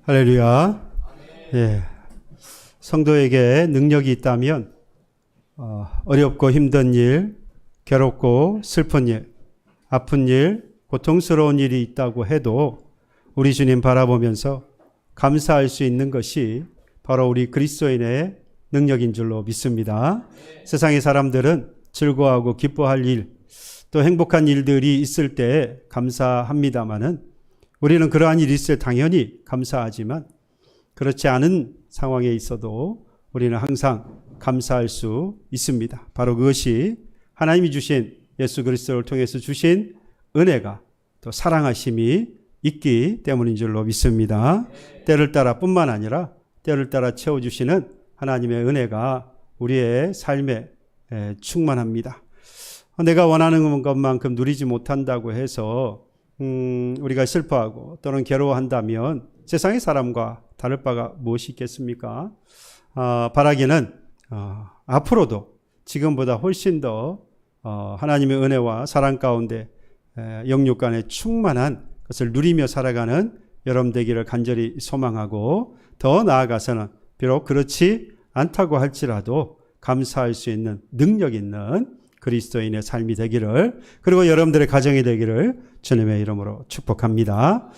할렐루야. 예. 성도에게 능력이 있다면 어렵고 힘든 일, 괴롭고 슬픈 일, 아픈 일, 고통스러운 일이 있다고 해도 우리 주님 바라보면서 감사할 수 있는 것이 바로 우리 그리스도인의 능력인 줄로 믿습니다. 세상의 사람들은 즐거워하고 기뻐할 일, 또 행복한 일들이 있을 때 감사합니다마는 우리는 그러한 일이 있을 때 당연히 감사하지만 그렇지 않은 상황에 있어도 우리는 항상 감사할 수 있습니다. 바로 그것이 하나님이 주신 예수 그리스도를 통해서 주신 은혜가 또 사랑하심이 있기 때문인 줄로 믿습니다. 때를 따라 뿐만 아니라 때를 따라 채워주시는 하나님의 은혜가 우리의 삶에 충만합니다. 내가 원하는 것만큼 누리지 못한다고 해서 우리가 슬퍼하고 또는 괴로워한다면 세상의 사람과 다를 바가 무엇이 있겠습니까? 바라기는 앞으로도 지금보다 훨씬 더 하나님의 은혜와 사랑 가운데 영육 간에 충만한 것을 누리며 살아가는 여러분 되기를 간절히 소망하고, 더 나아가서는 비록 그렇지 않다고 할지라도 감사할 수 있는 능력 있는 그리스도인의 삶이 되기를, 그리고 여러분들의 가정이 되기를 주님의 이름으로 축복합니다.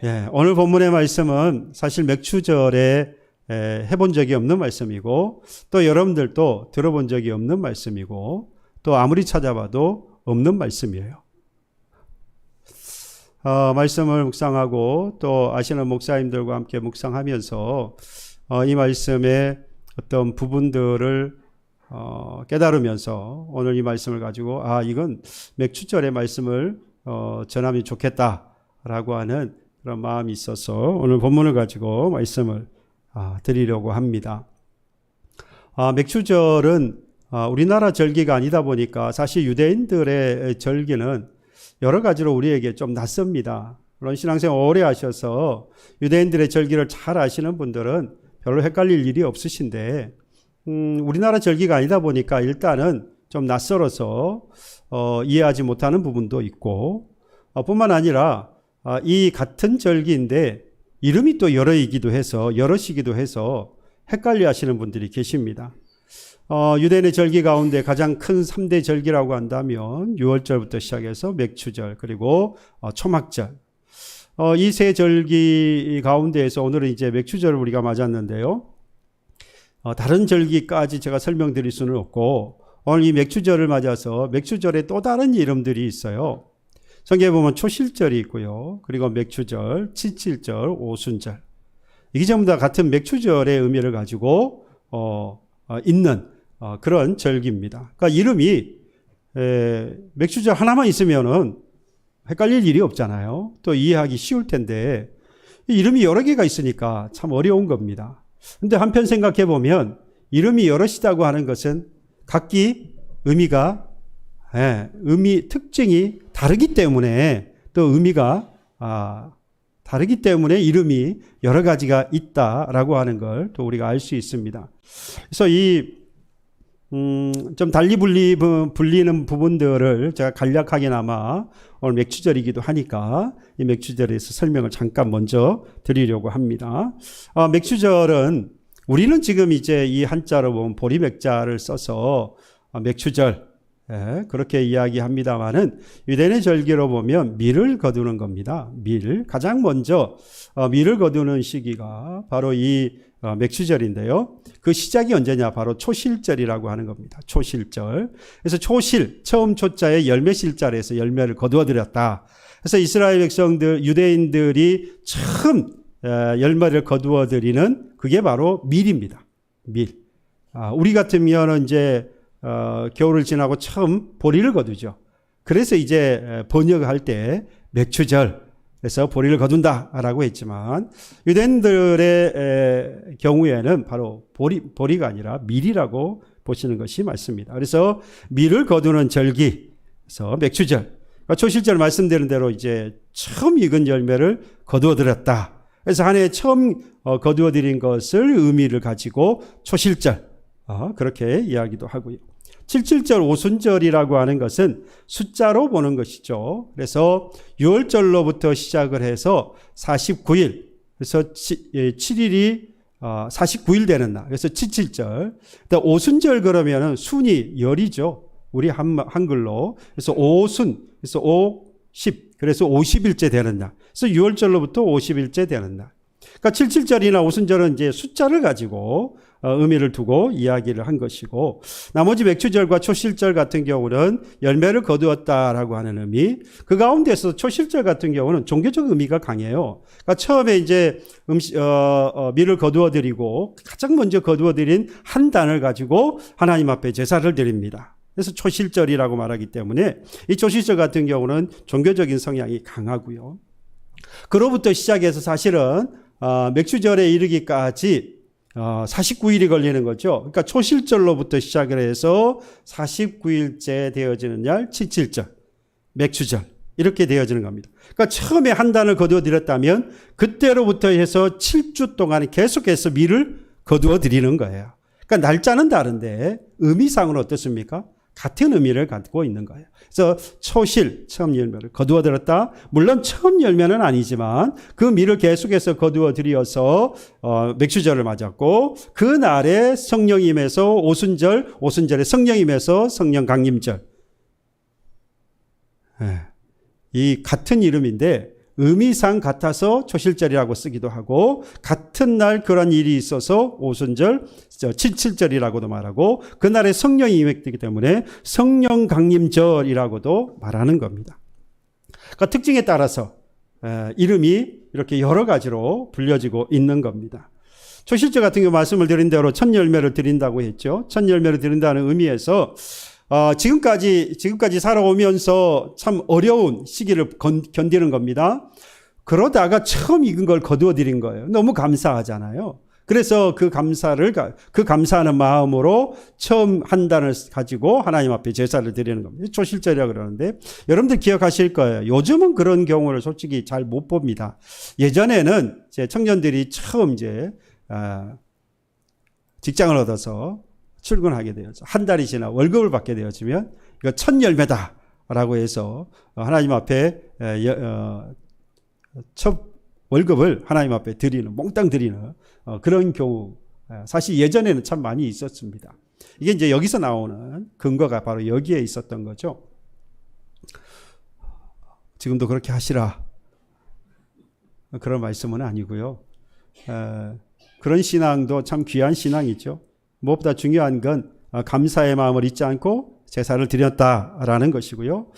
예, 오늘 본문의 말씀은 사실 맥추절에 해본 적이 없는 말씀이고, 또 여러분들도 들어본 적이 없는 말씀이고, 또 아무리 찾아봐도 없는 말씀이에요. 말씀을 묵상하고 또 아시는 목사님들과 함께 묵상하면서 이 말씀의 어떤 부분들을 깨달으면서 오늘 이 말씀을 가지고 이건 맥추절의 말씀을 전하면 좋겠다라고 하는 그런 마음이 있어서 오늘 본문을 가지고 말씀을 드리려고 합니다. 맥추절은 우리나라 절기가 아니다 보니까 사실 유대인들의 절기는 여러 가지로 우리에게 좀 낯섭니다. 물론 신앙생활 오래 하셔서 유대인들의 절기를 잘 아시는 분들은 별로 헷갈릴 일이 없으신데, 우리나라 절기가 아니다 보니까 일단은 좀 낯설어서 이해하지 못하는 부분도 있고, 뿐만 아니라 이 같은 절기인데 이름이 또 여러이기도 해서 여럿이기도 해서 헷갈려 하시는 분들이 계십니다. 유대인의 절기 가운데 가장 큰 3대 절기라고 한다면 6월절부터 시작해서 맥추절 그리고 초막절, 이 세 절기 가운데에서 오늘은 이제 맥추절을 우리가 맞았는데요. 다른 절기까지 제가 설명드릴 수는 없고 오늘 이 맥추절을 맞아서 맥추절에 또 다른 이름들이 있어요. 성경에 보면 초실절이 있고요. 그리고 맥추절, 칠칠절, 오순절. 이게 전부 다 같은 맥추절의 의미를 가지고 있는 그런 절기입니다. 그러니까 이름이 맥추절 하나만 있으면은 헷갈릴 일이 없잖아요. 또 이해하기 쉬울 텐데 이름이 여러 개가 있으니까 참 어려운 겁니다. 근데 한편 생각해 보면 이름이 여럿이라고 하는 것은 각기 의미가 특징이 다르기 때문에 또 의미가 다르기 때문에 이름이 여러 가지가 있다라고 하는 걸 또 우리가 알 수 있습니다. 그래서 좀 달리 불리는 부분들을 제가 간략하게나마 오늘 맥추절이기도 하니까 이 맥추절에서 설명을 잠깐 먼저 드리려고 합니다. 맥추절은 우리는 지금 이제 이 한자로 보면 보리맥자를 써서 맥추절 그렇게 이야기합니다만은 유대인의 절기로 보면 밀을 거두는 겁니다. 가장 먼저 밀을 거두는 시기가 바로 이 맥추절인데요. 그 시작이 언제냐? 바로 초실절이라고 하는 겁니다. 초실절. 그래서 처음 초자에 열매실자에서 열매를 거두어들였다. 그래서 이스라엘 백성들, 유대인들이 처음 열매를 거두어들이는 그게 바로 밀입니다. 밀. 우리 같으면 이제 겨울을 지나고 처음 보리를 거두죠. 그래서 이제 번역할 때 맥추절, 그래서 보리를 거둔다라고 했지만 유대인들의 경우에는 바로 보리가 아니라 밀이라고 보시는 것이 맞습니다. 그래서 밀을 거두는 절기, 그래서 맥추절, 초실절 말씀드린 대로 이제 처음 익은 열매를 거두어들였다. 그래서 한 해 처음 거두어들인 것을 의미를 가지고 초실절, 그렇게 이야기도 하고요. 칠칠절, 오순절이라고 하는 것은 숫자로 보는 것이죠. 그래서 6월절로부터 시작을 해서 49일, 그래서 7일이 49일 되는 날, 그래서 칠칠절. 오순절 그러면은 순이 열이죠. 우리 한글로. 그래서 오순, 그래서 50, 그래서 50일째 되는 날. 그래서 6월절로부터 50일째 되는 날. 그러니까 칠칠절이나 오순절은 이제 숫자를 가지고 의미를 두고 이야기를 한 것이고, 나머지 맥추절과 초실절 같은 경우는 열매를 거두었다라고 하는 의미, 그 가운데서 초실절 같은 경우는 종교적 의미가 강해요. 그러니까 처음에 이제 밀을 거두어드리고 가장 먼저 거두어드린 한 단을 가지고 하나님 앞에 제사를 드립니다. 그래서 초실절이라고 말하기 때문에 이 초실절 같은 경우는 종교적인 성향이 강하고요. 그로부터 시작해서 사실은 맥추절에 이르기까지 49일이 걸리는 거죠. 그러니까 초실절로부터 시작을 해서 49일째 되어지는 날 칠칠절, 맥추절 이렇게 되어지는 겁니다. 그러니까 처음에 한 단을 거두어드렸다면 그때로부터 해서 7주 동안 계속해서 밀을 거두어 드리는 거예요. 그러니까 날짜는 다른데 의미상은 어떻습니까? 같은 의미를 갖고 있는 거예요. 그래서 초실, 처음 열매를 거두어 들었다. 물론 처음 열매는 아니지만 그 밀을 계속해서 거두어 들여서 맥추절을 맞았고, 그 날에 성령임에서 오순절에 성령임에서 성령 강림절. 이 같은 이름인데 의미상 같아서 초실절이라고 쓰기도 하고, 같은 날 그런 일이 있어서 오순절, 칠칠절이라고도 말하고, 그날에 성령이 임했기 때문에 성령 강림절이라고도 말하는 겁니다. 그러니까 특징에 따라서 이름이 이렇게 여러 가지로 불려지고 있는 겁니다. 초실절 같은 경우 말씀을 드린 대로 첫 열매를 드린다고 했죠. 첫 열매를 드린다는 의미에서 지금까지 살아오면서 참 어려운 시기를 견디는 겁니다. 그러다가 처음 익은 걸 거두어 드린 거예요. 너무 감사하잖아요. 그래서 그 감사하는 마음으로 처음 한 단을 가지고 하나님 앞에 제사를 드리는 겁니다. 초실절이라고 그러는데 여러분들 기억하실 거예요. 요즘은 그런 경우를 솔직히 잘 못 봅니다. 예전에는 제 청년들이 처음 이제 직장을 얻어서 출근하게 되어서 한 달이 지나 월급을 받게 되어지면 이거 첫 열매다라고 해서 하나님 앞에 첫 월급을 하나님 앞에 드리는, 몽땅 드리는 그런 경우 사실 예전에는 참 많이 있었습니다. 이게 이제 여기서 나오는 근거가 바로 여기에 있었던 거죠. 지금도 그렇게 하시라. 그런 말씀은 아니고요. 그런 신앙도 참 귀한 신앙이죠. 무엇보다 중요한 건 감사의 마음을 잊지 않고 제사를 드렸다라는 것이고요.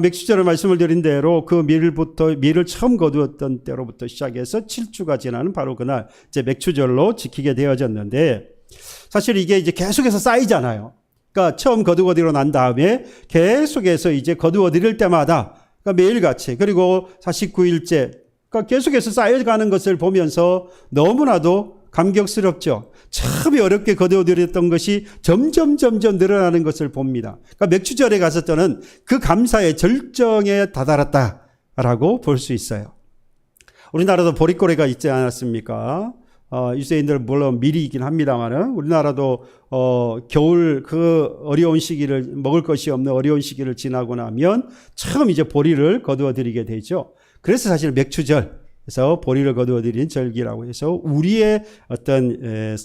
맥주절을 말씀을 드린 대로 그 밀을 처음 거두었던 때로부터 시작해서 7주가 지나는 바로 그날 이제 맥주절로 지키게 되어졌는데, 사실 이게 이제 계속해서 쌓이잖아요. 그러니까 처음 거두어 드리고 난 다음에 계속해서 이제 거두어 드릴 때마다, 그러니까 매일같이, 그리고 49일째, 그러니까 계속해서 쌓여가는 것을 보면서 너무나도 감격스럽죠. 참 어렵게 거두어드렸던 것이 점점 늘어나는 것을 봅니다. 그러니까 맥주절에 가서 저는 그 감사의 절정에 다다랐다라고 볼 수 있어요. 우리나라도 보릿고래가 있지 않았습니까? 유대인들 물론 미리이긴 합니다만은 우리나라도 겨울 그 어려운 시기를, 먹을 것이 없는 어려운 시기를 지나고 나면 처음 이제 보리를 거두어드리게 되죠. 그래서 사실 맥주절에서 보리를 거두어드리는 절기라고 해서 우리의 어떤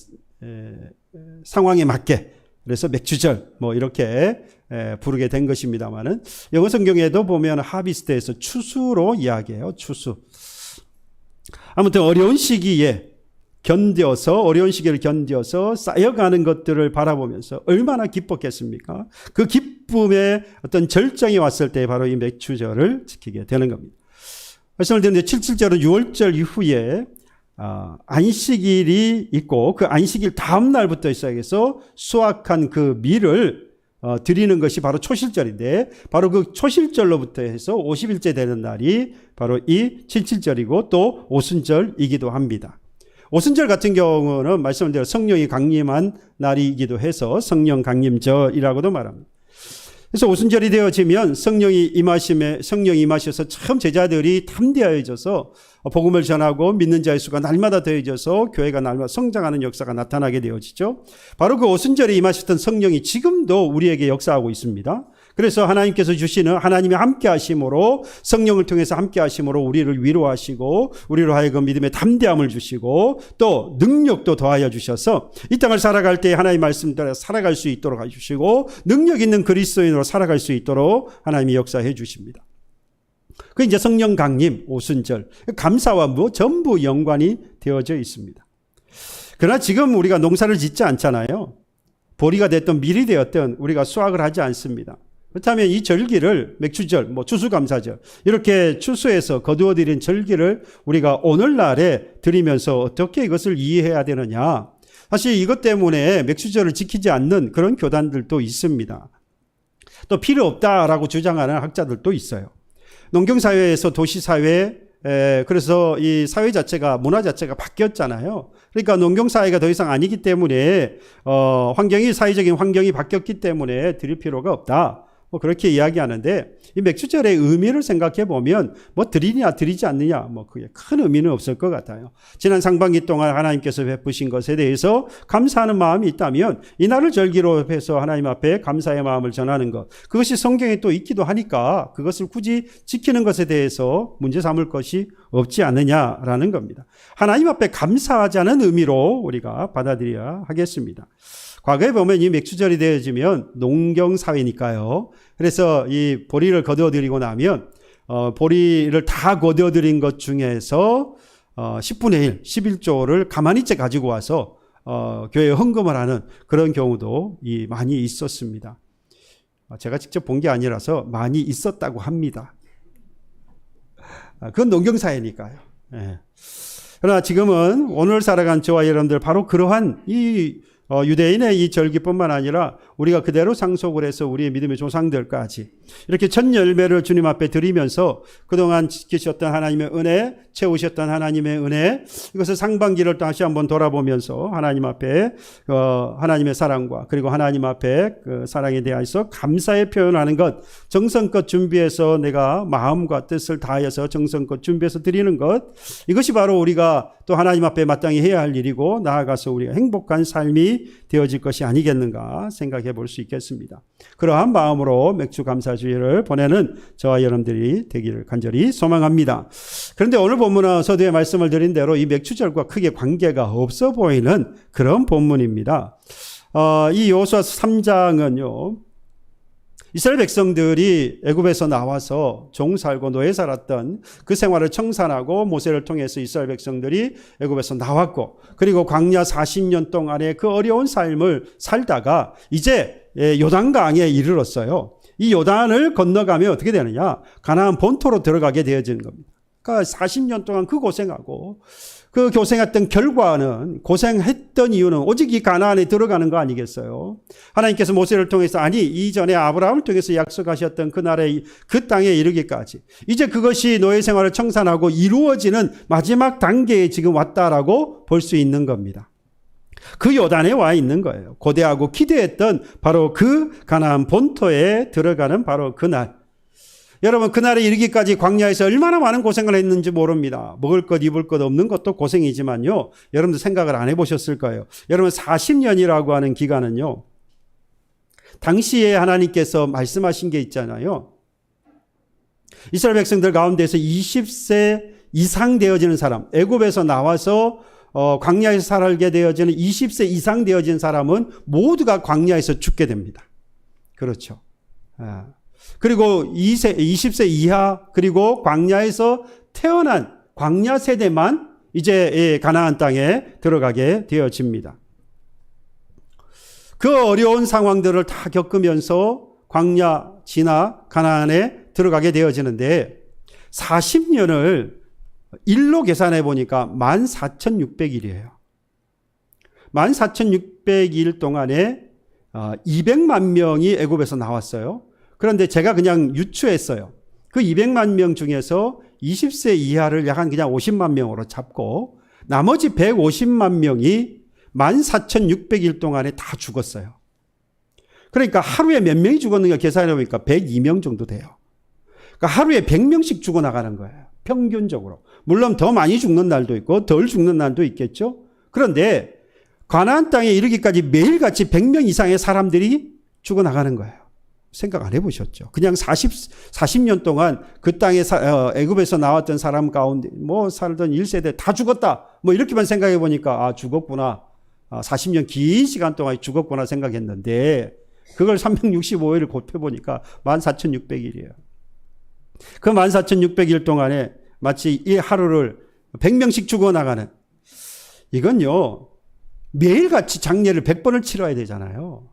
상황에 맞게 그래서 맥주절 뭐 이렇게 부르게 된 것입니다만은 영어 성경에도 보면 하비스트에서 추수로 이야기해요. 추수. 아무튼 어려운 시기를 견뎌서 쌓여가는 것들을 바라보면서 얼마나 기뻤겠습니까? 그 기쁨의 어떤 절정이 왔을 때 바로 이 맥주절을 지키게 되는 겁니다. 말씀을 드렸는데 77절은 6월절 이후에 안식일이 있고 그 안식일 다음 날부터 시작해서 수확한 그 밀을 드리는 것이 바로 초실절인데, 바로 그 초실절로부터 해서 50일째 되는 날이 바로 이 77절이고 또 오순절이기도 합니다. 오순절 같은 경우는 말씀을 드려 성령이 강림한 날이기도 해서 성령 강림절이라고도 말합니다. 그래서 오순절이 되어지면 성령이 임하셔서 참 제자들이 담대해져서 복음을 전하고 믿는 자의 수가 날마다 더해져서 교회가 날마다 성장하는 역사가 나타나게 되어지죠. 바로 그 오순절에 임하셨던 성령이 지금도 우리에게 역사하고 있습니다. 그래서 하나님께서 주시는 하나님의 함께 하심으로, 성령을 통해서 함께 하심으로 우리를 위로하시고 우리로 하여금 믿음의 담대함을 주시고 또 능력도 더하여 주셔서 이 땅을 살아갈 때 하나님의 말씀대로 살아갈 수 있도록 해주시고 능력 있는 그리스도인으로 살아갈 수 있도록 하나님이 역사해 주십니다. 그 이제 성령 강림, 오순절, 감사와 전부 연관이 되어져 있습니다. 그러나 지금 우리가 농사를 짓지 않잖아요. 보리가 됐든 밀이 되었든 우리가 수확을 하지 않습니다. 그렇다면 이 절기를 맥주절, 추수감사절 이렇게 추수해서 거두어들인 절기를 우리가 오늘날에 드리면서 어떻게 이것을 이해해야 되느냐. 사실 이것 때문에 맥주절을 지키지 않는 그런 교단들도 있습니다. 또 필요 없다라고 주장하는 학자들도 있어요. 농경사회에서 도시사회, 그래서 이 사회 자체가, 문화 자체가 바뀌었잖아요. 그러니까 농경사회가 더 이상 아니기 때문에 사회적인 환경이 바뀌었기 때문에 드릴 필요가 없다. 그렇게 이야기하는데, 이 맥주절의 의미를 생각해 보면 드리냐 드리지 않느냐 그게 큰 의미는 없을 것 같아요. 지난 상반기 동안 하나님께서 베푸신 것에 대해서 감사하는 마음이 있다면 이날을 절기로 해서 하나님 앞에 감사의 마음을 전하는 것, 그것이 성경에 또 있기도 하니까 그것을 굳이 지키는 것에 대해서 문제 삼을 것이 없지 않느냐라는 겁니다. 하나님 앞에 감사하자는 의미로 우리가 받아들여야 하겠습니다. 과거에 보면 이 맥주절이 되어지면 농경사회니까요. 그래서 이 보리를 거두어들이고 나면 보리를 다 거두어들인 것 중에서 10분의 1, 11조를 가만히째 가지고 와서 교회에 헌금을 하는 그런 경우도 많이 있었습니다. 제가 직접 본 게 아니라서 많이 있었다고 합니다. 그건 농경사회니까요. 그러나 지금은 오늘 살아간 저와 여러분들 바로 그러한 유대인의 이 절기뿐만 아니라 우리가 그대로 상속을 해서 우리의 믿음의 조상들까지 이렇게 첫 열매를 주님 앞에 드리면서 그동안 지키셨던 하나님의 은혜, 채우셨던 하나님의 은혜, 이것을 상반기를 다시 한번 돌아보면서 하나님 앞에 하나님의 사랑과 그리고 하나님 앞에 그 사랑에 대해서 감사의 표현하는 것, 정성껏 준비해서 내가 마음과 뜻을 다해서 정성껏 준비해서 드리는 것, 이것이 바로 우리가 또 하나님 앞에 마땅히 해야 할 일이고 나아가서 우리가 행복한 삶이 삶이 되어질 것이 아니겠는가 생각해 볼 수 있겠습니다. 그러한 마음으로 맥주 감사주의를 보내는 저와 여러분들이 되기를 간절히 소망합니다. 그런데 오늘 본문은 서두에 말씀을 드린 대로 이 맥주절과 크게 관계가 없어 보이는 그런 본문입니다. 이 여호수아서 3장은요. 이스라엘 백성들이 애굽에서 나와서 종 살고 노예 살았던 그 생활을 청산하고 모세를 통해서 이스라엘 백성들이 애굽에서 나왔고 그리고 광야 40년 동안의 그 어려운 삶을 살다가 이제 요단강에 이르렀어요. 이 요단을 건너가면 어떻게 되느냐? 가나안 본토로 들어가게 되어지는 겁니다. 그러니까 40년 동안 그 고생하고 그 고생했던 결과는 고생했던 이유는 오직 이 가나안에 들어가는 거 아니겠어요? 하나님께서 모세를 통해서 아니 이전에 아브라함을 통해서 약속하셨던 그날의 그 땅에 이르기까지 이제 그것이 노예 생활을 청산하고 이루어지는 마지막 단계에 지금 왔다라고 볼 수 있는 겁니다. 그 요단에 와 있는 거예요. 고대하고 기대했던 바로 그 가나안 본토에 들어가는 바로 그날. 여러분 그날에 이르기까지 광야에서 얼마나 많은 고생을 했는지 모릅니다. 먹을 것 입을 것 없는 것도 고생이지만요. 여러분들 생각을 안 해보셨을 거예요. 여러분 40년이라고 하는 기간은요. 당시에 하나님께서 말씀하신 게 있잖아요. 이스라엘 백성들 가운데서 20세 이상 되어지는 사람, 애굽에서 나와서 광야에서 살게 되어지는 20세 이상 되어진 사람은 모두가 광야에서 죽게 됩니다. 그렇죠. 그리고 20세 이하 그리고 광야에서 태어난 광야 세대만 이제 가나안 땅에 들어가게 되어집니다. 그 어려운 상황들을 다 겪으면서 광야 지나 가나안에 들어가게 되어지는데 40년을 일로 계산해 보니까 14,600일이에요. 14,600일 동안에 200만 명이 애굽에서 나왔어요. 그런데 제가 그냥 유추했어요. 그 200만 명 중에서 20세 이하를 약 한 그냥 50만 명으로 잡고 나머지 150만 명이 14,600일 동안에 다 죽었어요. 그러니까 하루에 몇 명이 죽었는가 계산해 보니까 102명 정도 돼요. 그러니까 하루에 100명씩 죽어나가는 거예요. 평균적으로. 물론 더 많이 죽는 날도 있고 덜 죽는 날도 있겠죠. 그런데 가나안 땅에 이르기까지 매일같이 100명 이상의 사람들이 죽어나가는 거예요. 생각 안 해보셨죠? 그냥 40년 동안 그 땅에 애굽에서 나왔던 사람 가운데 뭐 살던 1세대 다 죽었다. 뭐 이렇게만 생각해 보니까 아 죽었구나. 40년 긴 시간 동안 죽었구나 생각했는데 그걸 365일을 곱해보니까 14,600일이에요. 그 14,600일 동안에 마치 이 하루를 100명씩 죽어나가는 이건요. 매일같이 장례를 100번을 치러야 되잖아요.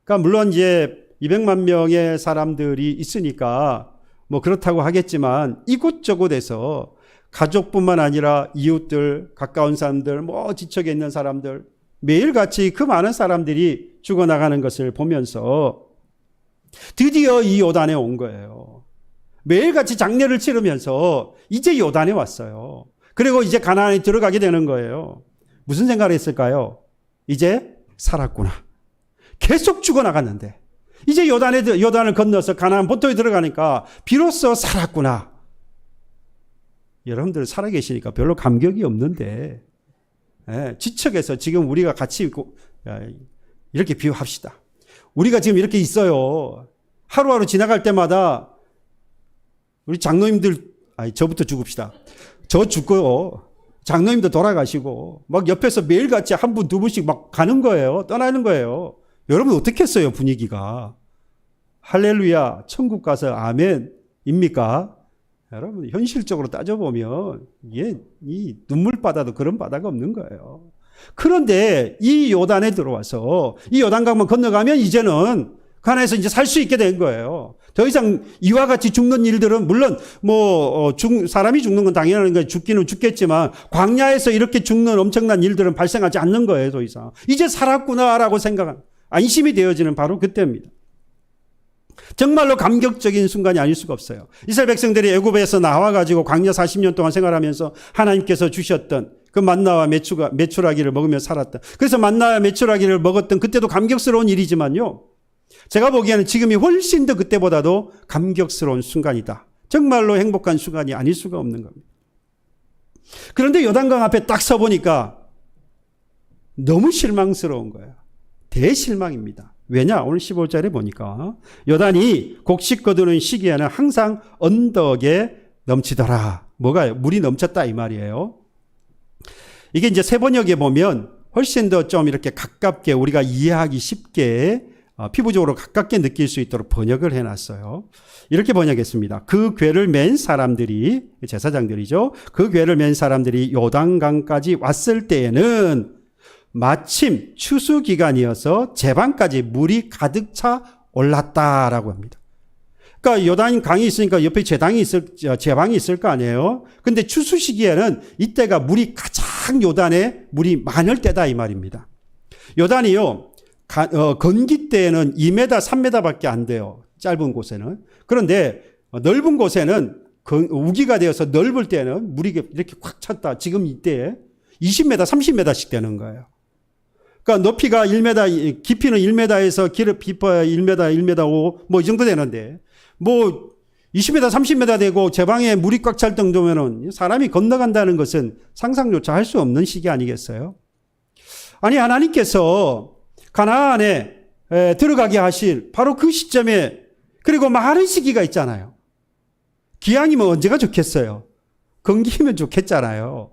그러니까 물론 이제 200만 명의 사람들이 있으니까 뭐 그렇다고 하겠지만 이곳저곳에서 가족뿐만 아니라 이웃들, 가까운 사람들, 뭐 지척에 있는 사람들 매일같이 그 많은 사람들이 죽어나가는 것을 보면서 드디어 이 요단에 온 거예요. 매일같이 장례를 치르면서 이제 요단에 왔어요. 그리고 이제 가나안에 들어가게 되는 거예요. 무슨 생각을 했을까요? 이제 살았구나. 계속 죽어나갔는데 이제 요단을 건너서 가나안 본토에 들어가니까 비로소 살았구나. 여러분들 살아계시니까 별로 감격이 없는데 지척에서 지금 우리가 같이 있고 이렇게 비유합시다. 우리가 지금 이렇게 있어요. 하루하루 지나갈 때마다 우리 장로님들 저부터 죽읍시다. 저 죽고요. 장로님도 돌아가시고 막 옆에서 매일같이 한 분 두 분씩 막 가는 거예요. 떠나는 거예요. 여러분 어떻겠어요 분위기가. 할렐루야 천국 가서 아멘입니까? 여러분 현실적으로 따져보면 이게 이 눈물바다도 그런 바다가 없는 거예요. 그런데 이 요단에 들어와서 이 요단강만 건너가면 이제는 가나안에서 이제 살 수 있게 된 거예요. 더 이상 이와 같이 죽는 일들은 물론 사람이 죽는 건 당연한 거예요. 죽기는 죽겠지만 광야에서 이렇게 죽는 엄청난 일들은 발생하지 않는 거예요. 더 이상 이제 살았구나라고 생각한 안심이 되어지는 바로 그때입니다. 정말로 감격적인 순간이 아닐 수가 없어요. 이스라엘 백성들이 애굽에서 나와가지고 광야 40년 동안 생활하면서 하나님께서 주셨던 그 만나와 메추라기를 먹으며 살았다. 그래서 만나와 메추라기를 먹었던 그때도 감격스러운 일이지만요. 제가 보기에는 지금이 훨씬 더 그때보다도 감격스러운 순간이다. 정말로 행복한 순간이 아닐 수가 없는 겁니다. 그런데 요단강 앞에 딱 서보니까 너무 실망스러운 거예요. 대실망입니다. 왜냐? 오늘 15절에 보니까 요단이 곡식 거두는 시기에는 항상 언덕에 넘치더라. 뭐가요? 물이 넘쳤다 이 말이에요. 이게 이제 새 번역에 보면 훨씬 더 좀 이렇게 가깝게 우리가 이해하기 쉽게 피부적으로 가깝게 느낄 수 있도록 번역을 해놨어요. 이렇게 번역했습니다. 그 궤를 맨 사람들이, 제사장들이죠. 그 궤를 맨 사람들이 요단강까지 왔을 때에는 마침 추수 기간이어서 제방까지 물이 가득 차 올랐다라고 합니다. 그러니까 요단강이 있으니까 옆에 제방이 있을 거 아니에요. 근데 추수 시기에는 이때가 물이 가장 요단에 물이 많을 때다 이 말입니다. 요단이요, 건기 때에는 2m, 3m밖에 안 돼요. 짧은 곳에는. 그런데 넓은 곳에는 우기가 되어서 넓을 때는 물이 이렇게 꽉 찼다. 지금 이때에 20m, 30m씩 되는 거예요. 그러니까 높이가 1m, 깊이는 1m에서 깊어야 1m, 1m 5, 뭐 이 정도 되는데, 뭐 20m, 30m 되고 제방에 물이 꽉 찰 정도면은 사람이 건너간다는 것은 상상조차 할 수 없는 시기 아니겠어요? 아니, 하나님께서 가나안에 들어가게 하실 바로 그 시점에, 그리고 많은 시기가 있잖아요. 기왕이면 언제가 좋겠어요? 건기면 좋겠잖아요.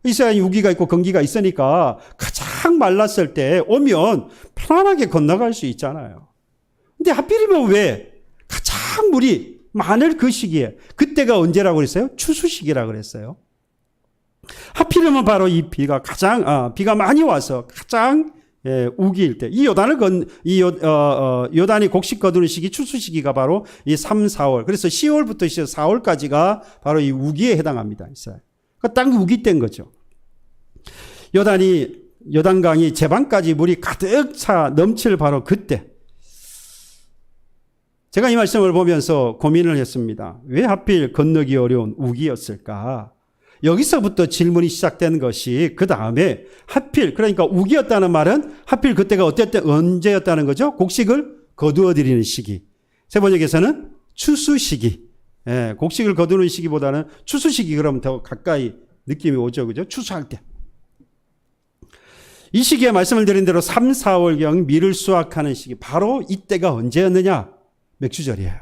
이스라엘이 우기가 있고 건기가 있으니까 가장 말랐을 때 오면 편안하게 건너갈 수 있잖아요. 근데 하필이면 왜 가장 물이 많을 그 시기에, 그때가 언제라고 그랬어요? 추수 시기라고 그랬어요. 하필이면 바로 이 비가 비가 많이 와서 가장 우기일 때, 이 요단이 곡식 거두는 시기, 추수 시기가 바로 이 3, 4월. 그래서 10월부터 4월까지가 바로 이 우기에 해당합니다. 그러니까 딱 우기 때인 거죠. 요단강이 제방까지 물이 가득 차 넘칠 바로 그때. 제가 이 말씀을 보면서 고민을 했습니다. 왜 하필 건너기 어려운 우기였을까? 여기서부터 질문이 시작된 것이 그 다음에 하필, 그러니까 우기였다는 말은 하필 그때가 언제였다는 거죠? 곡식을 거두어 드리는 시기. 세 번역에서는 추수 시기. 곡식을 거두는 시기보다는 추수 시기, 그러면 더 가까이 느낌이 오죠. 그죠? 추수할 때. 이 시기에 말씀을 드린 대로 3, 4월경 밀을 수확하는 시기. 바로 이때가 언제였느냐? 맥추절이에요.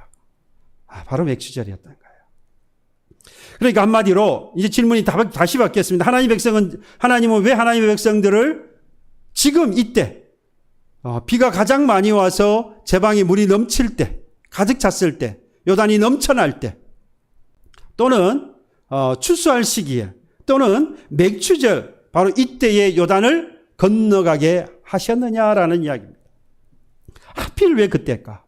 바로 맥추절이었던 거예요. 그러니까 한마디로 이제 질문이 다시 받겠습니다. 하나님은 왜 하나님의 백성들을 지금 이때, 비가 가장 많이 와서 제방에 물이 넘칠 때, 가득 찼을 때, 요단이 넘쳐날 때, 또는 추수할 시기에, 또는 맥추절, 바로 이때의 요단을 건너가게 하셨느냐라는 이야기입니다. 하필 왜 그때일까?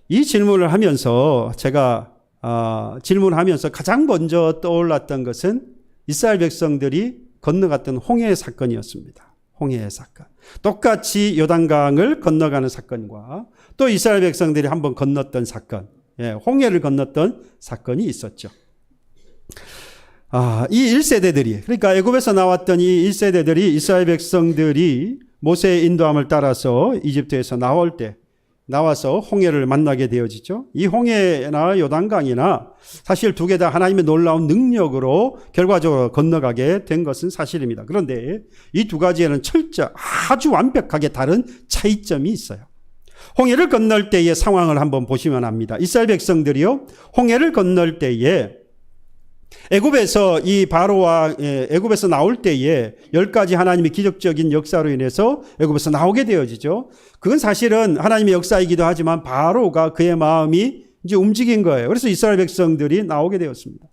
이 질문을 하면서 제가 질문하면서 가장 먼저 떠올랐던 것은 이스라엘 백성들이 건너갔던 홍해의 사건이었습니다. 홍해의 사건. 똑같이 요단강을 건너가는 사건과 또 이스라엘 백성들이 한번 건넜던 사건, 홍해를 건넜던 사건이 있었죠. 이 1세대들이, 그러니까 애굽에서 나왔던 이 1세대들이 이스라엘 백성들이 모세의 인도함을 따라서 이집트에서 나와서 홍해를 만나게 되어지죠. 이 홍해나 요단강이나 사실 두 개 다 하나님의 놀라운 능력으로 결과적으로 건너가게 된 것은 사실입니다. 그런데 이 두 가지에는 아주 완벽하게 다른 차이점이 있어요. 홍해를 건널 때의 상황을 한번 보시면 압니다. 이스라엘 백성들이요, 홍해를 건널 때에 애굽에서 애굽에서 나올 때에 10가지 하나님의 기적적인 역사로 인해서 애굽에서 나오게 되어지죠. 그건 사실은 하나님의 역사이기도 하지만 바로가 그의 마음이 이제 움직인 거예요. 그래서 이스라엘 백성들이 나오게 되었습니다.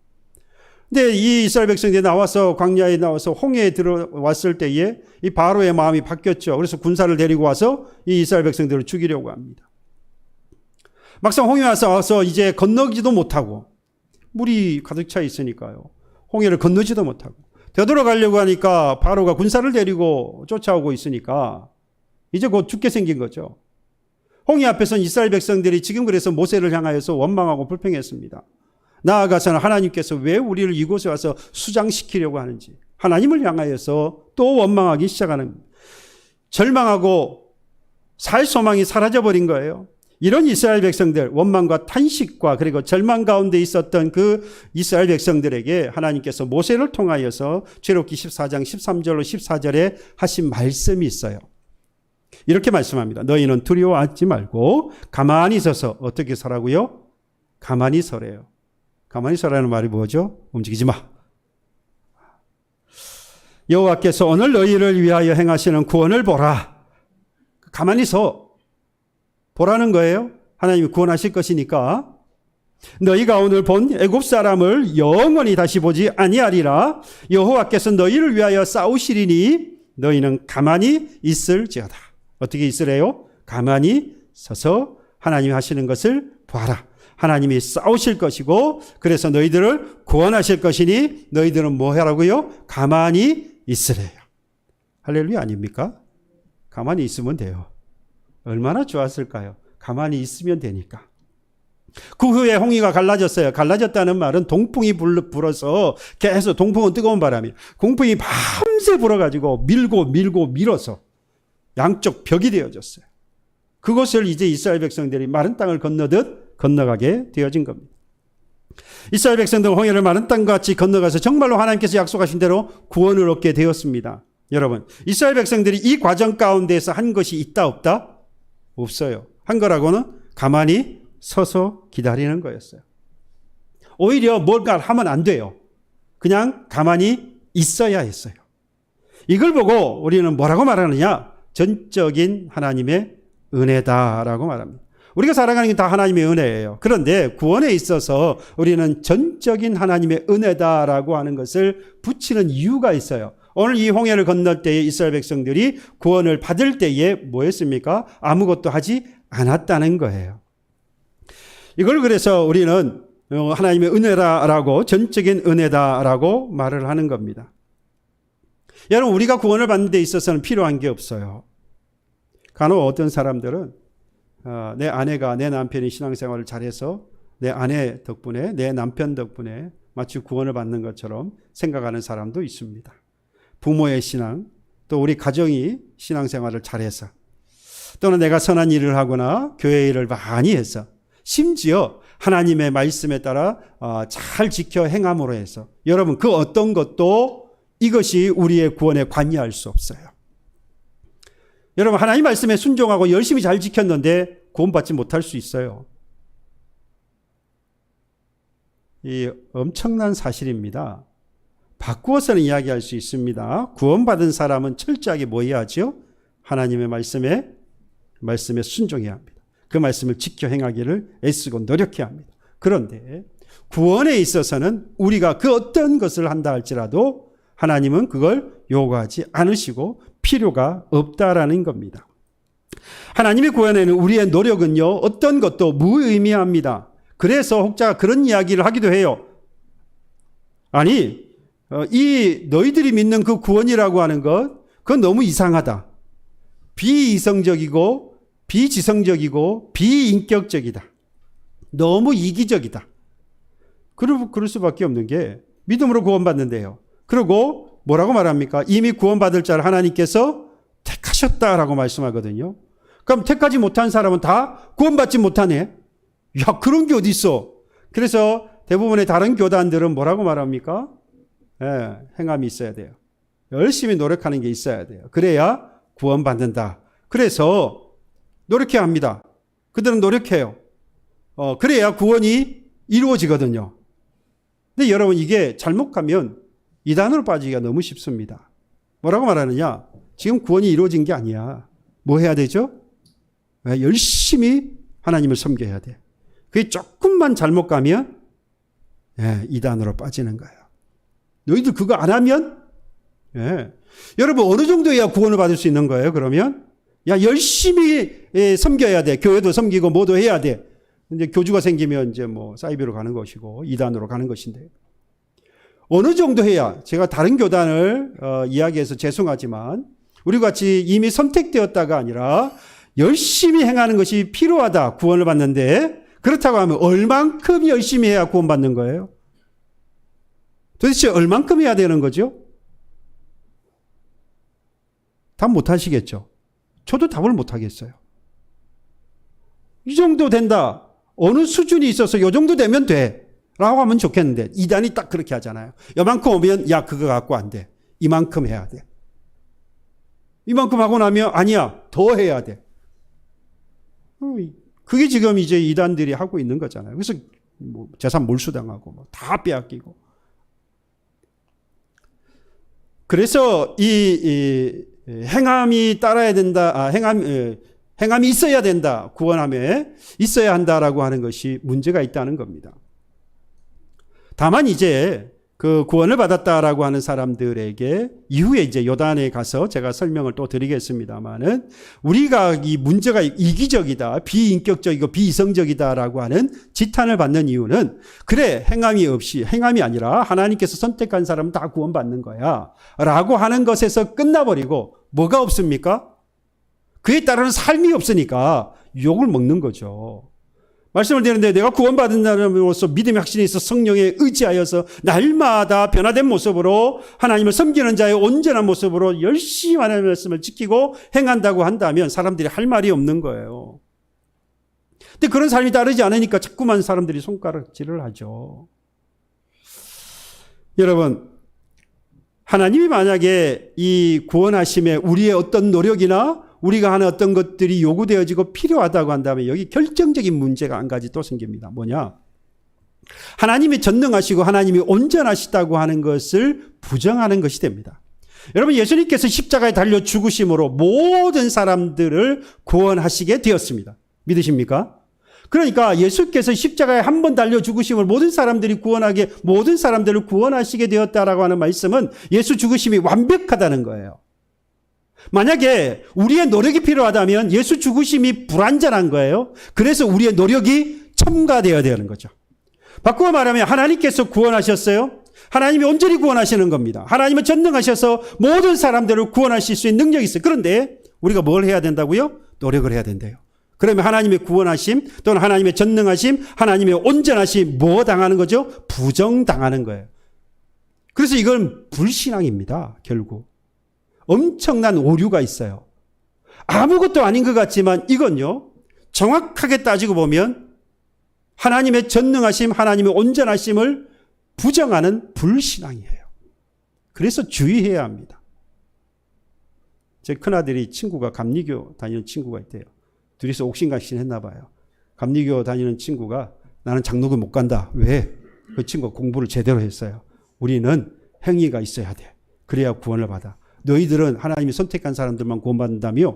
근데 이 이스라엘 백성들이 나와서 광야에 나와서 홍해에 들어왔을 때에 이 바로의 마음이 바뀌었죠. 그래서 군사를 데리고 와서 이 이스라엘 백성들을 죽이려고 합니다. 막상 홍해에 와서 이제 건너기도 못하고 물이 가득 차 있으니까요. 홍해를 건너지도 못하고 되돌아가려고 하니까 바로가 군사를 데리고 쫓아오고 있으니까 이제 곧 죽게 생긴 거죠. 홍해 앞에서는 이스라엘 백성들이 지금 그래서 모세를 향하여서 원망하고 불평했습니다. 나아가서는 하나님께서 왜 우리를 이곳에 와서 수장시키려고 하는지 하나님을 향하여서 또 원망하기 시작하는, 절망하고 살 소망이 사라져버린 거예요. 이런 이스라엘 백성들, 원망과 탄식과 그리고 절망 가운데 있었던 그 이스라엘 백성들에게 하나님께서 모세를 통하여서 출애굽기 14장 13절로 14절에 하신 말씀이 있어요. 이렇게 말씀합니다. 너희는 두려워하지 말고 가만히 서서 어떻게 서라고요? 가만히 서래요. 가만히 서라는 말이 뭐죠? 움직이지 마. 여호와께서 오늘 너희를 위하여 행하시는 구원을 보라. 가만히 서 보라는 거예요. 하나님이 구원하실 것이니까. 너희가 오늘 본 애굽 사람을 영원히 다시 보지 아니하리라. 여호와께서 너희를 위하여 싸우시리니 너희는 가만히 있을지어다. 어떻게 있으래요? 가만히 서서 하나님이 하시는 것을 보아라. 하나님이 싸우실 것이고 그래서 너희들을 구원하실 것이니 너희들은 뭐 하라고요? 가만히 있으래요. 할렐루야 아닙니까? 가만히 있으면 돼요. 얼마나 좋았을까요? 가만히 있으면 되니까. 그 후에 홍해가 갈라졌어요. 갈라졌다는 말은 동풍이 불어서 계속, 동풍은 뜨거운 바람이, 동풍이 밤새 불어가지고 밀고 밀어서 양쪽 벽이 되어졌어요. 그것을 이제 이스라엘 백성들이 마른 땅을 건너듯 건너가게 되어진 겁니다. 이스라엘 백성들은 홍해를 마른 땅과 같이 건너가서 정말로 하나님께서 약속하신 대로 구원을 얻게 되었습니다. 여러분, 이스라엘 백성들이 이 과정 가운데에서 한 것이 있다 없다? 없어요. 한 거라고는 가만히 서서 기다리는 거였어요. 오히려 뭔가 하면 안 돼요. 그냥 가만히 있어야 했어요. 이걸 보고 우리는 뭐라고 말하느냐? 전적인 하나님의 은혜다라고 말합니다. 우리가 살아가는 게 다 하나님의 은혜예요. 그런데 구원에 있어서 우리는 전적인 하나님의 은혜다라고 하는 것을 붙이는 이유가 있어요. 오늘 이 홍해를 건널 때에 이스라엘 백성들이 구원을 받을 때에 뭐 했습니까? 아무것도 하지 않았다는 거예요. 이걸 그래서 우리는 하나님의 은혜라고, 전적인 은혜다라고 말을 하는 겁니다. 여러분, 우리가 구원을 받는 데 있어서는 필요한 게 없어요. 간혹 어떤 사람들은 내 아내가, 내 남편이 신앙생활을 잘해서 내 아내 덕분에, 내 남편 덕분에 마치 구원을 받는 것처럼 생각하는 사람도 있습니다. 부모의 신앙, 또 우리 가정이 신앙생활을 잘해서, 또는 내가 선한 일을 하거나 교회 일을 많이 해서, 심지어 하나님의 말씀에 따라 잘 지켜 행함으로 해서, 여러분 그 어떤 것도 이것이 우리의 구원에 관여할 수 없어요. 여러분, 하나님 말씀에 순종하고 열심히 잘 지켰는데 구원받지 못할 수 있어요. 이 엄청난 사실입니다. 바꾸어서는 이야기할 수 있습니다. 구원받은 사람은 철저하게 뭐 해야 하죠? 하나님의 말씀에 순종해야 합니다. 그 말씀을 지켜 행하기를 애쓰고 노력해야 합니다. 그런데 구원에 있어서는 우리가 그 어떤 것을 한다 할지라도 하나님은 그걸 요구하지 않으시고 필요가 없다라는 겁니다. 하나님의 구원에는 우리의 노력은요, 어떤 것도 무의미합니다. 그래서 혹자가 그런 이야기를 하기도 해요. 아니, 이 너희들이 믿는 그 구원이라고 하는 것, 그건 너무 이상하다. 비이성적이고 비지성적이고 비인격적이다. 너무 이기적이다. 그럴 수밖에 없는 게 믿음으로 구원받는데요. 그리고 뭐라고 말합니까? 이미 구원받을 자를 하나님께서 택하셨다라고 말씀하거든요. 그럼 택하지 못한 사람은 다 구원받지 못하네. 야, 그런 게 어디 있어? 그래서 대부분의 다른 교단들은 뭐라고 말합니까? 행함이 있어야 돼요. 열심히 노력하는 게 있어야 돼요. 그래야 구원받는다. 그래서 노력해야 합니다. 그들은 노력해요. 그래야 구원이 이루어지거든요. 근데 여러분, 이게 잘못 가면 이단으로 빠지기가 너무 쉽습니다. 뭐라고 말하느냐? 지금 구원이 이루어진 게 아니야. 뭐 해야 되죠? 열심히 하나님을 섬겨야 돼. 그게 조금만 잘못 가면 이단으로 빠지는 거예요. 너희들 그거 안 하면 여러분, 어느 정도야 구원을 받을 수 있는 거예요? 그러면 열심히 섬겨야 돼. 교회도 섬기고 뭐도 해야 돼. 이제 교주가 생기면 이제 뭐 사이비로 가는 것이고 이단으로 가는 것인데, 어느 정도 해야, 제가 다른 교단을 이야기해서 죄송하지만 우리 같이 이미 선택되었다가 아니라 열심히 행하는 것이 필요하다, 구원을 받는데. 그렇다고 하면 얼만큼 열심히 해야 구원받는 거예요? 도대체 얼만큼 해야 되는 거죠? 답 못 하시겠죠? 저도 답을 못 하겠어요. 이 정도 된다. 어느 수준이 있어서 이 정도 되면 돼. 라고 하면 좋겠는데 이단이 딱 그렇게 하잖아요. 이만큼 오면 야 그거 갖고 안 돼. 이만큼 해야 돼. 이만큼 하고 나면 아니야. 더 해야 돼. 그게 지금 이제 이단들이 하고 있는 거잖아요. 그래서 뭐 재산 몰수당하고 뭐 다 빼앗기고. 그래서 이 행함이 따라야 된다. 행함이 있어야 된다. 구원함에 있어야 한다라고 하는 것이 문제가 있다는 겁니다. 다만 이제 그 구원을 받았다라고 하는 사람들에게 이후에 이제 요단에 가서 제가 설명을 또 드리겠습니다만은 우리가 이 문제가 이기적이다, 비인격적이고 비이성적이다라고 하는 지탄을 받는 이유는 그래 행함이 아니라 하나님께서 선택한 사람은 다 구원받는 거야 라고 하는 것에서 끝나버리고 뭐가 없습니까? 그에 따르는 삶이 없으니까 욕을 먹는 거죠. 말씀을 드리는데 내가 구원받은 사람으로서 믿음의 확신이 있어 성령에 의지하여서 날마다 변화된 모습으로 하나님을 섬기는 자의 온전한 모습으로 열심히 하나님의 말씀을 지키고 행한다고 한다면 사람들이 할 말이 없는 거예요. 근데 그런 삶이 따르지 않으니까 자꾸만 사람들이 손가락질을 하죠. 여러분, 하나님이 만약에 이 구원하심에 우리의 어떤 노력이나 우리가 하는 어떤 것들이 요구되어지고 필요하다고 한다면 여기 결정적인 문제가 한 가지 또 생깁니다. 뭐냐? 하나님이 전능하시고 하나님이 온전하시다고 하는 것을 부정하는 것이 됩니다. 여러분, 예수님께서 십자가에 달려 죽으심으로 모든 사람들을 구원하시게 되었습니다. 믿으십니까? 그러니까 예수께서 십자가에 한 번 달려 죽으심을 모든 사람들을 구원하시게 되었다라고 하는 말씀은 예수 죽으심이 완벽하다는 거예요. 만약에 우리의 노력이 필요하다면 예수 죽으심이 불완전한 거예요. 그래서 우리의 노력이 첨가되어야 되는 거죠. 바꾸어 말하면 하나님께서 구원하셨어요. 하나님이 온전히 구원하시는 겁니다. 하나님은 전능하셔서 모든 사람들을 구원하실 수 있는 능력이 있어요. 그런데 우리가 뭘 해야 된다고요? 노력을 해야 된대요. 그러면 하나님의 구원하심 또는 하나님의 전능하심, 하나님의 온전하심 뭐 당하는 거죠? 부정당하는 거예요. 그래서 이건 불신앙입니다. 결국. 엄청난 오류가 있어요. 아무것도 아닌 것 같지만 이건요, 정확하게 따지고 보면 하나님의 전능하심, 하나님의 온전하심을 부정하는 불신앙이에요. 그래서 주의해야 합니다. 제 큰아들이 친구가 감리교 다니는 친구가 있대요. 둘이서 옥신각신 했나 봐요. 감리교 다니는 친구가 나는 장로교 못 간다. 왜? 그 친구가 공부를 제대로 했어요. 우리는 행위가 있어야 돼. 그래야 구원을 받아. 너희들은 하나님이 선택한 사람들만 구원받는다며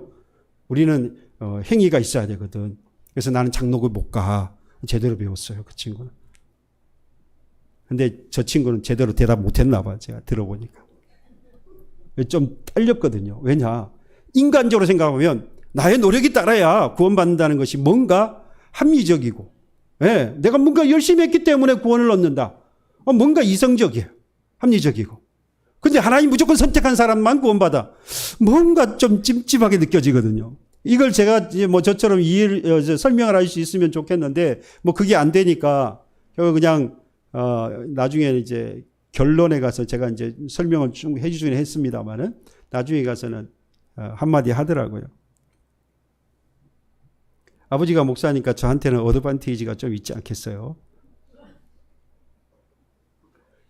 우리는 행위가 있어야 되거든. 그래서 나는 장로교 못 가. 제대로 배웠어요. 그 친구는. 근데 저 친구는 제대로 대답 못했나 봐. 제가 들어보니까. 좀 딸렸거든요. 왜냐? 인간적으로 생각하면 나의 노력이 따라야 구원받는다는 것이 뭔가 합리적이고, 네, 내가 뭔가 열심히 했기 때문에 구원을 얻는다. 뭔가 이성적이에요. 합리적이고. 근데 하나님 무조건 선택한 사람만 구원받아. 뭔가 좀 찜찜하게 느껴지거든요. 이걸 제가 뭐 저처럼 설명을 할 수 있으면 좋겠는데, 뭐 그게 안 되니까, 그냥, 나중에 이제 결론에 가서 제가 이제 설명을 좀 해주긴 했습니다만은, 나중에 가서는 한마디 하더라고요. 아버지가 목사니까 저한테는 어드밴티지가 좀 있지 않겠어요?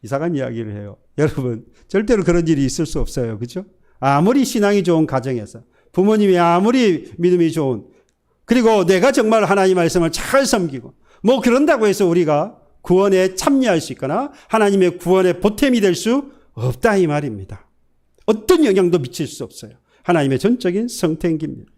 이상한 이야기를 해요. 여러분, 절대로 그런 일이 있을 수 없어요. 그죠? 아무리 신앙이 좋은 가정에서, 부모님이 아무리 믿음이 좋은, 그리고 내가 정말 하나님 말씀을 잘 섬기고, 뭐 그런다고 해서 우리가 구원에 참여할 수 있거나 하나님의 구원의 보탬이 될 수 없다 이 말입니다. 어떤 영향도 미칠 수 없어요. 하나님의 전적인 선택입니다.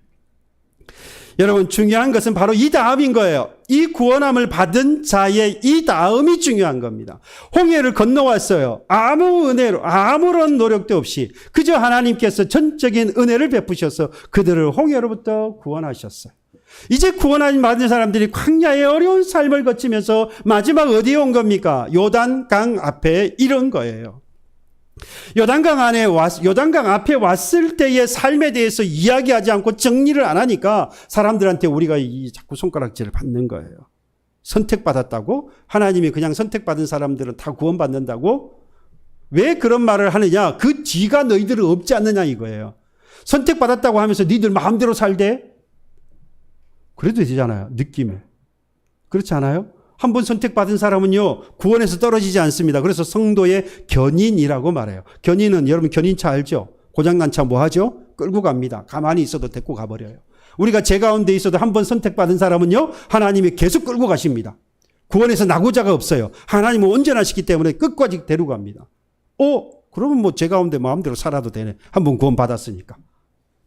여러분, 중요한 것은 바로 이 다음인 거예요. 이 구원함을 받은 자의 이 다음이 중요한 겁니다. 홍해를 건너왔어요. 아무 은혜로, 아무런 노력도 없이 그저 하나님께서 전적인 은혜를 베푸셔서 그들을 홍해로부터 구원하셨어요. 이제 구원하신 받은 사람들이 광야의 어려운 삶을 거치면서 마지막 어디에 온 겁니까? 요단강 앞에 이른 거예요. 요단강 앞에 왔을 때의 삶에 대해서 이야기하지 않고 정리를 안 하니까 사람들한테 우리가 자꾸 손가락질을 받는 거예요. 선택받았다고? 하나님이 그냥 선택받은 사람들은 다 구원받는다고? 왜 그런 말을 하느냐? 그 뒤가 너희들은 없지 않느냐 이거예요. 선택받았다고 하면서 너희들 마음대로 살대? 그래도 되잖아요. 느낌에. 그렇지 않아요? 한 번 선택받은 사람은요, 구원에서 떨어지지 않습니다. 그래서 성도의 견인이라고 말해요. 견인은 여러분 견인차 알죠? 고장난 차 뭐 하죠? 끌고 갑니다. 가만히 있어도 데리고 가버려요. 우리가 제 가운데 있어도 한 번 선택받은 사람은요, 하나님이 계속 끌고 가십니다. 구원에서 낙오자가 없어요. 하나님은 온전하시기 때문에 끝까지 데려갑니다. 그러면 뭐 제 가운데 마음대로 살아도 되네. 한 번 구원 받았으니까.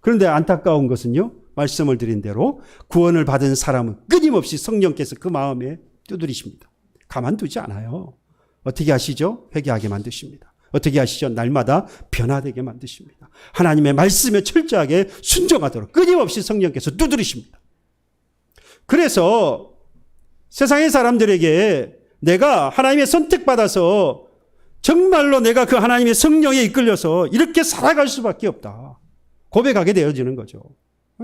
그런데 안타까운 것은요, 말씀을 드린 대로 구원을 받은 사람은 끊임없이 성령께서 그 마음에 두드리십니다. 가만두지 않아요. 어떻게 하시죠? 회개하게 만드십니다. 어떻게 하시죠? 날마다 변화되게 만드십니다. 하나님의 말씀에 철저하게 순종하도록 끊임없이 성령께서 두드리십니다. 그래서 세상의 사람들에게 내가 하나님의 선택받아서 정말로 내가 그 하나님의 성령에 이끌려서 이렇게 살아갈 수밖에 없다. 고백하게 되어지는 거죠.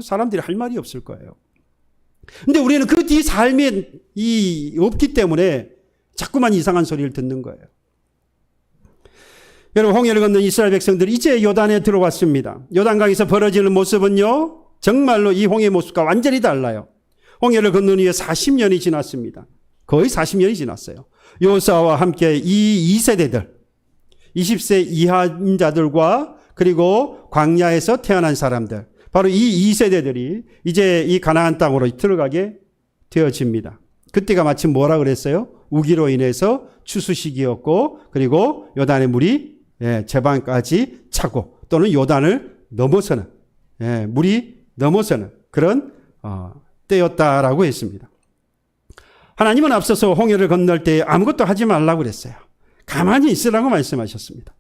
사람들이 할 말이 없을 거예요. 근데 우리는 그 뒤 삶이 없기 때문에 자꾸만 이상한 소리를 듣는 거예요. 여러분, 홍해를 건넌 이스라엘 백성들이 이제 요단에 들어왔습니다. 요단강에서 벌어지는 모습은요, 정말로 이 홍해의 모습과 완전히 달라요. 홍해를 건넌 후에 40년이 지났습니다. 거의 40년이 지났어요. 여호수아와 함께 이 2세대들, 20세 이하인 자들과 그리고 광야에서 태어난 사람들, 바로 이 2세대들이 이제 이 가나안 땅으로 들어가게 되어집니다. 그때가 마침 뭐라 그랬어요? 우기로 인해서 추수 시기였고, 그리고 요단의 물이 제방까지 차고, 또는 요단을 넘어서는, 물이 넘어서는 그런 때였다라고 했습니다. 하나님은 앞서서 홍해를 건널 때 아무것도 하지 말라고 그랬어요. 가만히 있으라고 말씀하셨습니다.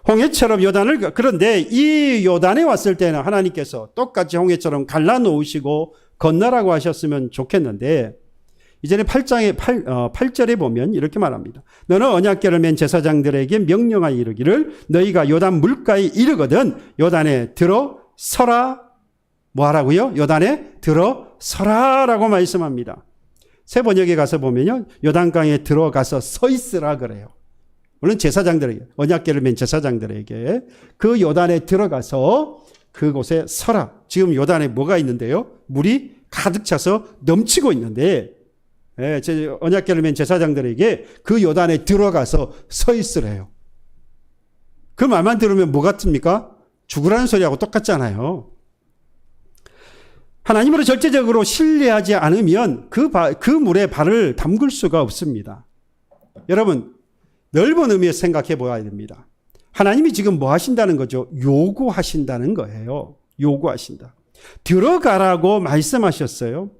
홍해처럼 요단을, 그런데 이 요단에 왔을 때는 하나님께서 똑같이 홍해처럼 갈라놓으시고 건너라고 하셨으면 좋겠는데, 이전에 8절에 보면 이렇게 말합니다. 너는 언약궤를 맨 제사장들에게 명령하여 이르기를 너희가 요단 물가에 이르거든 요단에 들어서라. 뭐 하라고요? 요단에 들어서라라고 말씀합니다. 새 번역에 가서 보면요, 요단강에 들어가서 서 있으라 그래요. 물론 제사장들에게, 언약궤를 맨 제사장들에게 그 요단에 들어가서 그곳에 서라. 지금 요단에 뭐가 있는데요? 물이 가득 차서 넘치고 있는데, 언약궤를 맨 제사장들에게 그 요단에 들어가서 서 있으래요. 그 말만 들으면 뭐 같습니까? 죽으라는 소리하고 똑같잖아요. 하나님으로 절대적으로 신뢰하지 않으면 그 물에 발을 담글 수가 없습니다. 여러분, 넓은 의미에서 생각해 보아야 됩니다. 하나님이 지금 뭐 하신다는 거죠? 요구하신다는 거예요. 요구하신다. 들어가라고 말씀하셨어요.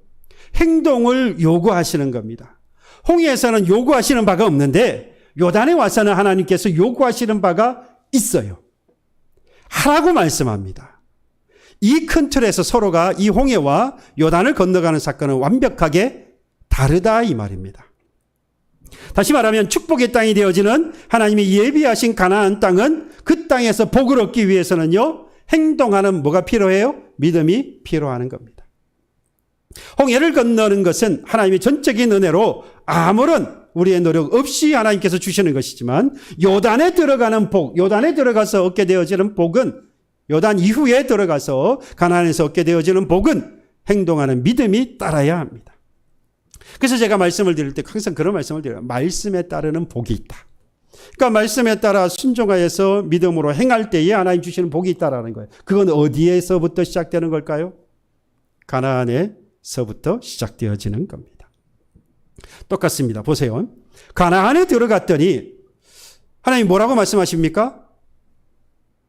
행동을 요구하시는 겁니다. 홍해에서는 요구하시는 바가 없는데 요단에 와서는 하나님께서 요구하시는 바가 있어요. 하라고 말씀합니다. 이 큰 틀에서 서로가 이 홍해와 요단을 건너가는 사건은 완벽하게 다르다 이 말입니다. 다시 말하면 축복의 땅이 되어지는 하나님이 예비하신 가나안 땅은 그 땅에서 복을 얻기 위해서는요, 행동하는 뭐가 필요해요? 믿음이 필요하는 겁니다. 홍해를 건너는 것은 하나님의 전적인 은혜로 아무런 우리의 노력 없이 하나님께서 주시는 것이지만, 요단에 들어가는 복, 요단에 들어가서 얻게 되어지는 복은, 요단 이후에 들어가서 가나안에서 얻게 되어지는 복은 행동하는 믿음이 따라야 합니다. 그래서 제가 말씀을 드릴 때 항상 그런 말씀을 드려요. 말씀에 따르는 복이 있다. 그러니까 말씀에 따라 순종하여서 믿음으로 행할 때에 하나님 주시는 복이 있다라는 거예요. 그건 어디에서부터 시작되는 걸까요? 가나안에서부터 시작되어지는 겁니다. 똑같습니다. 보세요. 가나안에 들어갔더니 하나님 뭐라고 말씀하십니까?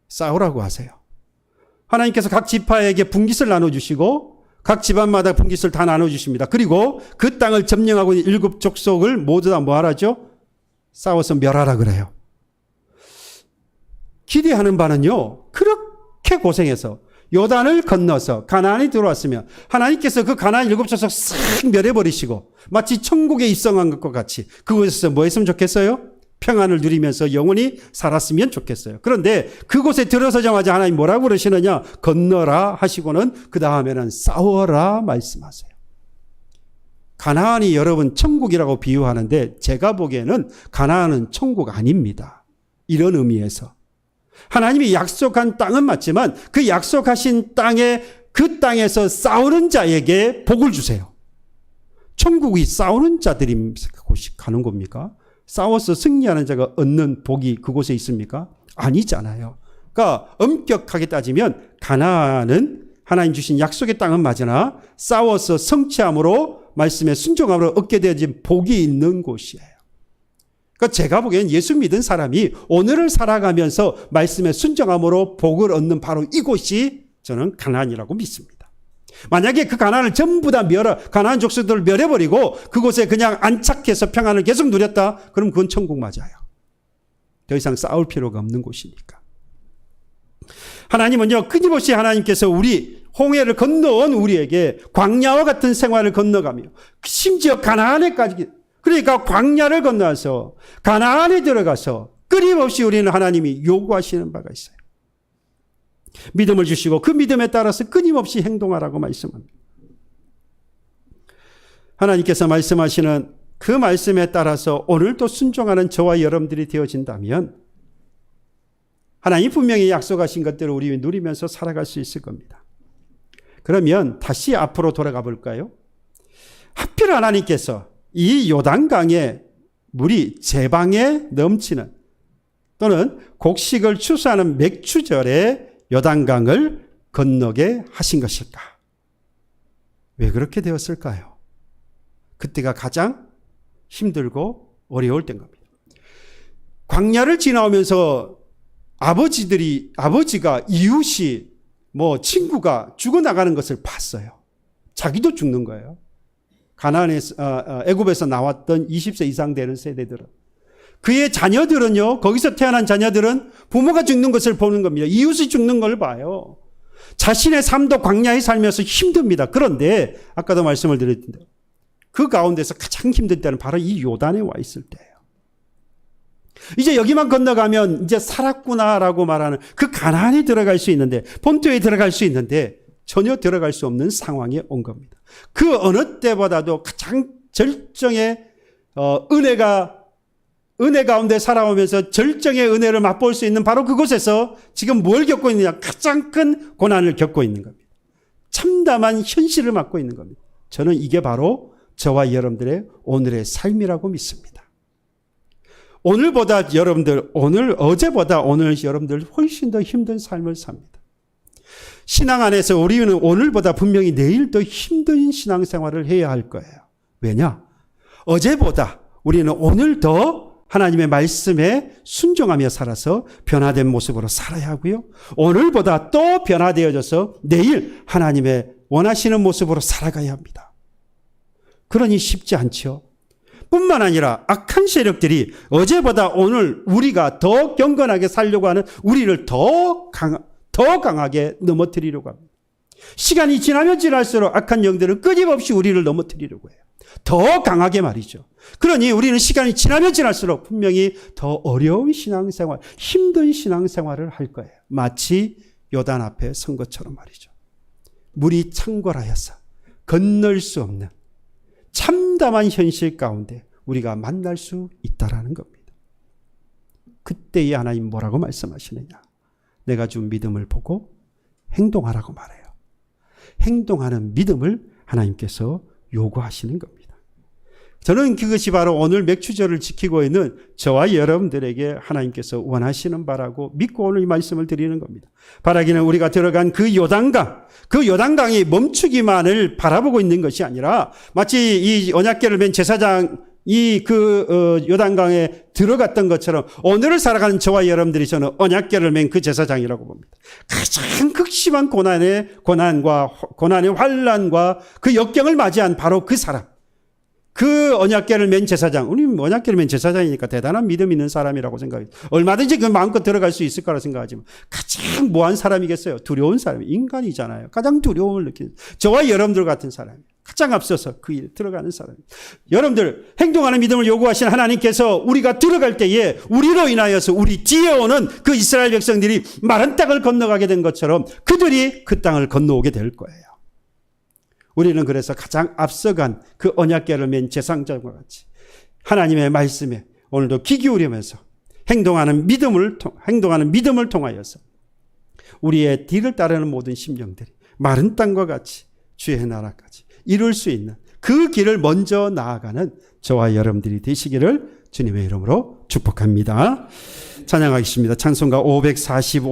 싸우라고 하세요. 하나님께서 각 지파에게 분깃을 나눠주시고 각 집안마다 분깃을 다 나눠주십니다. 그리고 그 땅을 점령하고 있는 7 족속을 모두 다 뭐 하라죠? 싸워서 멸하라 그래요. 기대하는 바는요, 그렇게 고생해서 요단을 건너서 가나안에 들어왔으면 하나님께서 그 가나안 7 족속 싹 멸해버리시고 마치 천국에 입성한 것과 같이 그곳에서 뭐 했으면 좋겠어요? 평안을 누리면서 영원히 살았으면 좋겠어요. 그런데 그곳에 들어서자마자 하나님 뭐라고 그러시느냐? 건너라 하시고는 그 다음에는 싸워라 말씀하세요. 가나안이 여러분 천국이라고 비유하는데 제가 보기에는 가나안은 천국 아닙니다. 이런 의미에서. 하나님이 약속한 땅은 맞지만 그 약속하신 땅에 그 땅에서 싸우는 자에게 복을 주세요. 천국이 싸우는 자들이 가는 겁니까? 싸워서 승리하는 자가 얻는 복이 그곳에 있습니까? 아니잖아요. 그러니까 엄격하게 따지면 가나안은 하나님 주신 약속의 땅은 맞으나 싸워서 성취함으로 말씀에 순종함으로 얻게 되어진 복이 있는 곳이에요. 그러니까 제가 보기엔 예수 믿은 사람이 오늘을 살아가면서 말씀에 순종함으로 복을 얻는 바로 이곳이 저는 가나안이라고 믿습니다. 만약에 그 가나안을 전부 다 가나안 족속들을 멸해버리고 그곳에 그냥 안착해서 평안을 계속 누렸다, 그럼 그건 천국 맞아요. 더 이상 싸울 필요가 없는 곳이니까. 하나님은요, 끊임없이 하나님께서 우리 홍해를 건너온 우리에게 광야와 같은 생활을 건너가며 심지어 가나안에까지, 그러니까 광야를 건너서 가나안에 들어가서 끊임없이 우리는 하나님이 요구하시는 바가 있어요. 믿음을 주시고 그 믿음에 따라서 끊임없이 행동하라고 말씀합니다. 하나님께서 말씀하시는 그 말씀에 따라서 오늘도 순종하는 저와 여러분들이 되어진다면 하나님 분명히 약속하신 것들을 우리 누리면서 살아갈 수 있을 겁니다. 그러면 다시 앞으로 돌아가 볼까요? 하필 하나님께서 이 요단강에 물이 제방에 넘치는 또는 곡식을 추수하는 맥추절에 요단강을 건너게 하신 것일까? 왜 그렇게 되었을까요? 그때가 가장 힘들고 어려울 때인 겁니다. 광야를 지나오면서 아버지가 이웃이 친구가 죽어나가는 것을 봤어요. 자기도 죽는 거예요. 애굽에서 나왔던 20세 이상 되는 세대들은. 그의 자녀들은요, 거기서 태어난 자녀들은 부모가 죽는 것을 보는 겁니다. 이웃이 죽는 걸 봐요. 자신의 삶도 광야에 살면서 힘듭니다. 그런데 아까도 말씀을 드렸는데 그 가운데서 가장 힘들 때는 바로 이 요단에 와 있을 때예요. 이제 여기만 건너가면 이제 살았구나라고 말하는 그 가나안에 들어갈 수 있는데, 본토에 들어갈 수 있는데 전혀 들어갈 수 없는 상황에 온 겁니다. 그 어느 때보다도 가장 절정의 은혜 가운데 살아오면서 절정의 은혜를 맛볼 수 있는 바로 그곳에서 지금 뭘 겪고 있느냐? 가장 큰 고난을 겪고 있는 겁니다. 참담한 현실을 맞고 있는 겁니다. 저는 이게 바로 저와 여러분들의 오늘의 삶이라고 믿습니다. 어제보다 오늘 여러분들 훨씬 더 힘든 삶을 삽니다. 신앙 안에서 우리는 오늘보다 분명히 내일 더 힘든 신앙생활을 해야 할 거예요. 왜냐? 어제보다 우리는 오늘 더 하나님의 말씀에 순종하며 살아서 변화된 모습으로 살아야 하고요. 오늘보다 또 변화되어져서 내일 하나님의 원하시는 모습으로 살아가야 합니다. 그러니 쉽지 않죠. 뿐만 아니라 악한 세력들이 어제보다 오늘 우리가 더 경건하게 살려고 하는 우리를 더 강하게 넘어뜨리려고 합니다. 시간이 지나면 지날수록 악한 영들은 끊임없이 우리를 넘어뜨리려고 해요. 더 강하게 말이죠. 그러니 우리는 시간이 지나면 지날수록 분명히 더 어려운 신앙생활, 힘든 신앙생활을 할 거예요. 마치 요단 앞에 선 것처럼 말이죠. 물이 창궐하여서 건널 수 없는 참담한 현실 가운데 우리가 만날 수 있다라는 겁니다. 그때의 하나님 뭐라고 말씀하시느냐? 내가 준 믿음을 보고 행동하라고 말해요. 행동하는 믿음을 하나님께서 요구하시는 겁니다. 저는 그것이 바로 오늘 맥추절을 지키고 있는 저와 여러분들에게 하나님께서 원하시는 바라고 믿고 오늘 이 말씀을 드리는 겁니다. 바라기는 우리가 들어간 그 요단강이 멈추기만을 바라보고 있는 것이 아니라 마치 이 언약궤를 맨 제사장이 요단강에 들어갔던 것처럼 오늘을 살아가는 저와 여러분들이 저는 언약궤를 맨 그 제사장이라고 봅니다. 가장 극심한 고난의 환난과 그 역경을 맞이한 바로 그 사람. 그 언약궤를 맨 제사장, 우리는 언약궤를 맨 제사장이니까 대단한 믿음 있는 사람이라고 생각해요. 얼마든지 그 마음껏 들어갈 수 있을 거라 생각하지만 가장 뭐한 사람이겠어요? 두려운 사람, 인간이잖아요. 가장 두려움을 느끼는 저와 여러분들 같은 사람이 가장 앞서서 그 일 들어가는 사람. 여러분들 행동하는 믿음을 요구하신 하나님께서 우리가 들어갈 때에 우리로 인하여서 우리 뒤에 오는 그 이스라엘 백성들이 마른 땅을 건너가게 된 것처럼 그들이 그 땅을 건너오게 될 거예요. 우리는 그래서 가장 앞서간 그 언약궤를 맨 제사장과 같이 하나님의 말씀에 오늘도 귀 기울이면서 행동하는 믿음을 통하여서 우리의 뒤를 따르는 모든 심령들이 마른 땅과 같이 주의 나라까지 이룰 수 있는 그 길을 먼저 나아가는 저와 여러분들이 되시기를 주님의 이름으로 축복합니다. 찬양하겠습니다. 찬송가 545